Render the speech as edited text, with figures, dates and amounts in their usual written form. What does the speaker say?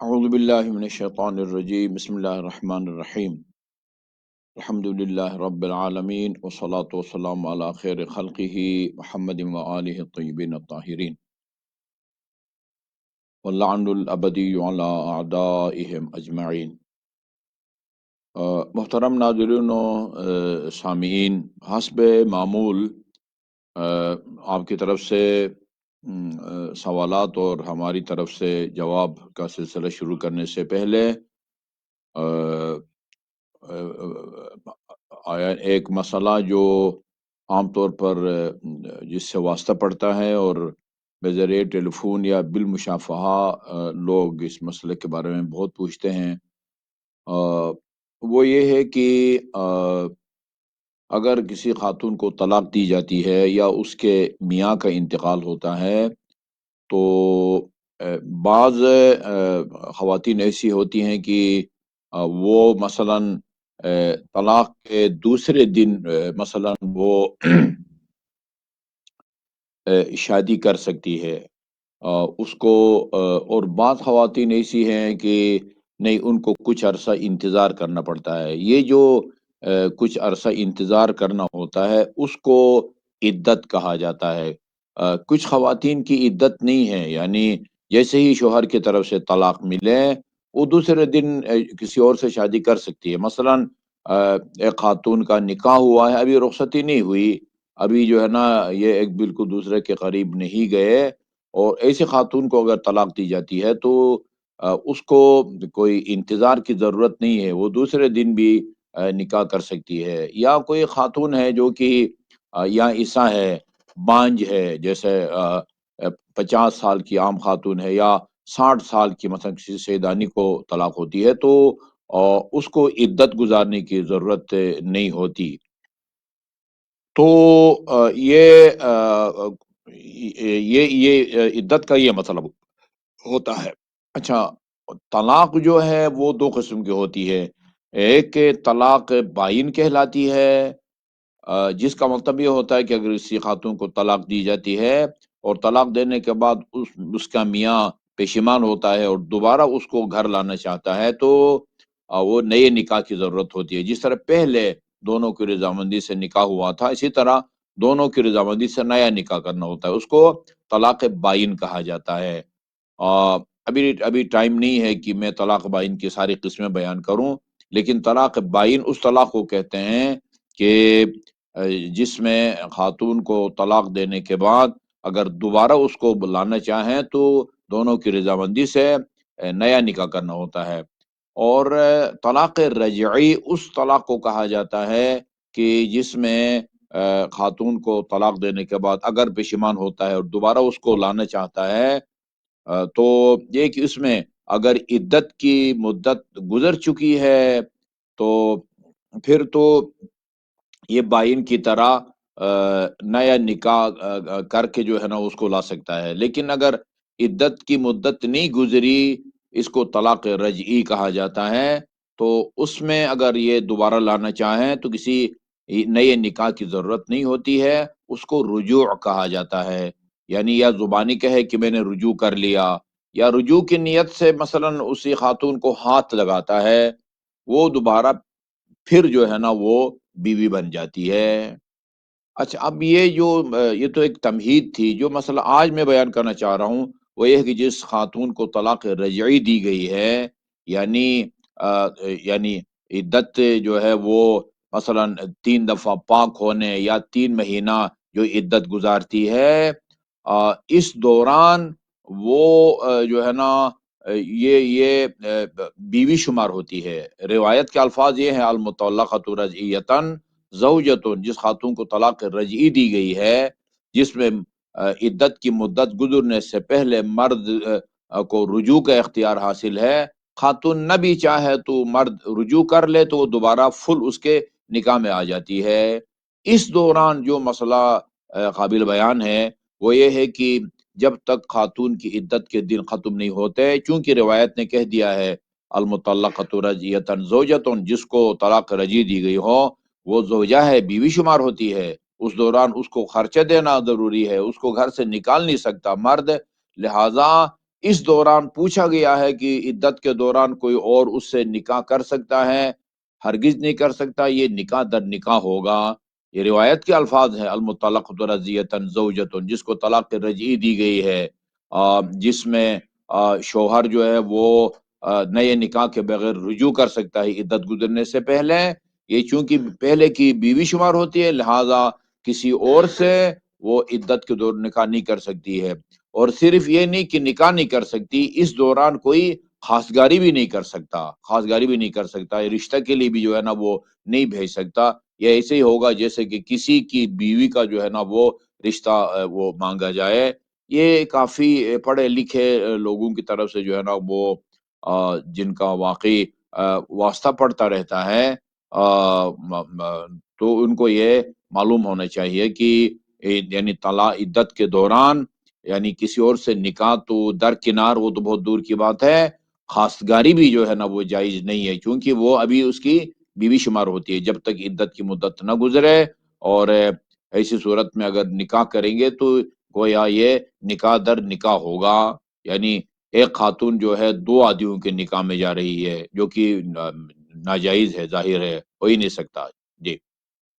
اعوذ باللہ من الشیطان الرجیم، بسم اللہ الرحمن الرحیم، الحمد للہ رب العالمین، والصلاة والسلام علی خیر خلقہ محمد وآلہ الطیبین الطاہرین، واللعن الابدی علی اعدائہم اجمعین۔ محترم ناظرین و سامعین، حسب معمول آپ کی طرف سے سوالات اور ہماری طرف سے جواب کا سلسلہ شروع کرنے سے پہلے ایک مسئلہ جو عام طور پر جس سے واسطہ پڑتا ہے اور بذریعہ ٹیلی فون یا بالمشافہہ لوگ اس مسئلے کے بارے میں بہت پوچھتے ہیں، وہ یہ ہے کہ اگر کسی خاتون کو طلاق دی جاتی ہے یا اس کے میاں کا انتقال ہوتا ہے تو بعض خواتین ایسی ہوتی ہیں کہ وہ مثلاً طلاق کے دوسرے دن مثلاً وہ شادی کر سکتی ہے اس کو، اور بعض خواتین ایسی ہیں کہ نہیں، ان کو کچھ عرصہ انتظار کرنا پڑتا ہے۔ یہ جو کچھ عرصہ انتظار کرنا ہوتا ہے اس کو عدت کہا جاتا ہے۔ کچھ خواتین کی عدت نہیں ہے، یعنی جیسے ہی شوہر کی طرف سے طلاق ملے وہ دوسرے دن کسی اور سے شادی کر سکتی ہے۔ مثلاً ایک خاتون کا نکاح ہوا ہے، ابھی رخصتی نہیں ہوئی، ابھی جو ہے نا یہ ایک بالکل دوسرے کے قریب نہیں گئے، اور ایسی خاتون کو اگر طلاق دی جاتی ہے تو اس کو کوئی انتظار کی ضرورت نہیں ہے، وہ دوسرے دن بھی نکاح کر سکتی ہے۔ یا کوئی خاتون ہے جو کہ یا عیسیٰ ہے، بانجھ ہے، جیسے 50 سال کی عام خاتون ہے یا 60 سال کی مثلا کسی سیدانی کو طلاق ہوتی ہے تو اس کو عدت گزارنے کی ضرورت نہیں ہوتی۔ تو یہ عدت کا یہ مطلب ہوتا ہے۔ اچھا، طلاق جو ہے وہ دو قسم کی ہوتی ہے۔ ایک طلاق بائن کہلاتی ہے، جس کا مطلب یہ ہوتا ہے کہ اگر کسی خاتون کو طلاق دی جاتی ہے اور طلاق دینے کے بعد اس کا میاں پشیمان ہوتا ہے اور دوبارہ اس کو گھر لانا چاہتا ہے تو وہ نئے نکاح کی ضرورت ہوتی ہے۔ جس طرح پہلے دونوں کی رضامندی سے نکاح ہوا تھا، اسی طرح دونوں کی رضامندی سے نیا نکاح کرنا ہوتا ہے، اس کو طلاق بائن کہا جاتا ہے۔ ابھی ٹائم نہیں ہے کہ میں طلاق بائن کی ساری قسمیں بیان کروں، لیکن طلاق بائن اس طلاق کو کہتے ہیں کہ جس میں خاتون کو طلاق دینے کے بعد اگر دوبارہ اس کو بلانا چاہیں تو دونوں کی رضامندی سے نیا نکاح کرنا ہوتا ہے۔ اور طلاق رجعی اس طلاق کو کہا جاتا ہے کہ جس میں خاتون کو طلاق دینے کے بعد اگر پشیمان ہوتا ہے اور دوبارہ اس کو لانا چاہتا ہے تو یہ کہ اس میں اگر عدت کی مدت گزر چکی ہے تو پھر تو یہ بائن کی طرح نیا نکاح کر کے جو ہے نا اس کو لا سکتا ہے۔ لیکن اگر عدت کی مدت نہیں گزری، اس کو طلاق رجعی کہا جاتا ہے، تو اس میں اگر یہ دوبارہ لانا چاہیں تو کسی نئے نکاح کی ضرورت نہیں ہوتی ہے، اس کو رجوع کہا جاتا ہے۔ یعنی یا زبانی کہے کہ میں نے رجوع کر لیا، یا رجوع کی نیت سے مثلاً اسی خاتون کو ہاتھ لگاتا ہے، وہ دوبارہ پھر جو ہے نا وہ بیوی بن جاتی ہے۔ اچھا، اب یہ تو ایک تمہید تھی۔ جو مسئلہ آج میں بیان کرنا چاہ رہا ہوں وہ یہ ہے کہ جس خاتون کو طلاق رجعی دی گئی ہے، یعنی یعنی عدت جو ہے وہ مثلا 3 دفعہ پاک ہونے یا 3 مہینہ جو عدت گزارتی ہے، اس دوران وہ جو ہے نا یہ بیوی شمار ہوتی ہے۔ روایت کے الفاظ یہ ہیں: المطلقۃ رجعیۃ زوجۃ، جس خاتون کو طلاق رجعی دی گئی ہے جس میں عدت کی مدت گزرنے سے پہلے مرد کو رجوع کا اختیار حاصل ہے، خاتون نہ بھی چاہے تو مرد رجوع کر لے تو وہ دوبارہ فل اس کے نکاح میں آ جاتی ہے۔ اس دوران جو مسئلہ قابل بیان ہے وہ یہ ہے کہ جب تک خاتون کی عدت کے دن ختم نہیں ہوتے، چونکہ روایت نے کہہ دیا ہے المطلقۃ رجعیۃ زوجۃ، جس کو طلاق رجعی دی گئی ہو وہ زوجہ ہے، بیوی شمار ہوتی ہے، اس دوران اس کو خرچہ دینا ضروری ہے، اس کو گھر سے نکال نہیں سکتا مرد، لہذا اس دوران پوچھا گیا ہے کہ عدت کے دوران کوئی اور اس سے نکاح کر سکتا ہے؟ ہرگز نہیں کر سکتا، یہ نکاح در نکاح ہوگا۔ یہ روایت کے الفاظ ہیں، المطلقۃ رجعیۃ زوجۃ، جس کو طلاق رجعی دی گئی ہے، جس میں شوہر جو ہے وہ نئے نکاح کے بغیر رجوع کر سکتا ہے عدت گزرنے سے پہلے۔ یہ چونکہ پہلے کی بیوی شمار ہوتی ہے، لہذا کسی اور سے وہ عدت کے دور نکاح نہیں کر سکتی ہے۔ اور صرف یہ نہیں کہ نکاح نہیں کر سکتی، اس دوران کوئی خواستگاری بھی نہیں کر سکتا، خواستگاری بھی نہیں کر سکتا، رشتہ کے لیے بھی جو ہے نا وہ نہیں بھیج سکتا۔ یہ ایسے ہی ہوگا جیسے کہ کسی کی بیوی کا جو ہے نا وہ رشتہ وہ مانگا جائے۔ یہ کافی پڑھے لکھے لوگوں کی طرف سے جو ہے نا وہ جن کا واقعی واسطہ پڑتا رہتا ہے، تو ان کو یہ معلوم ہونا چاہیے کہ یعنی طلاق عدت کے دوران یعنی کسی اور سے نکاح تو درکنار، وہ تو بہت دور کی بات ہے، خواستگاری بھی جو ہے نا وہ جائز نہیں ہے، کیونکہ وہ ابھی اس کی بیوی شمار ہوتی ہے جب تک عدت کی مدت نہ گزرے۔ اور ایسی صورت میں اگر نکاح کریں گے تو گویا یہ نکاح در نکاح ہوگا، یعنی ایک خاتون جو ہے دو آدمیوں کے نکاح میں جا رہی ہے، جو کہ ناجائز ہے، ظاہر ہے، ہو ہی نہیں سکتا۔ جی۔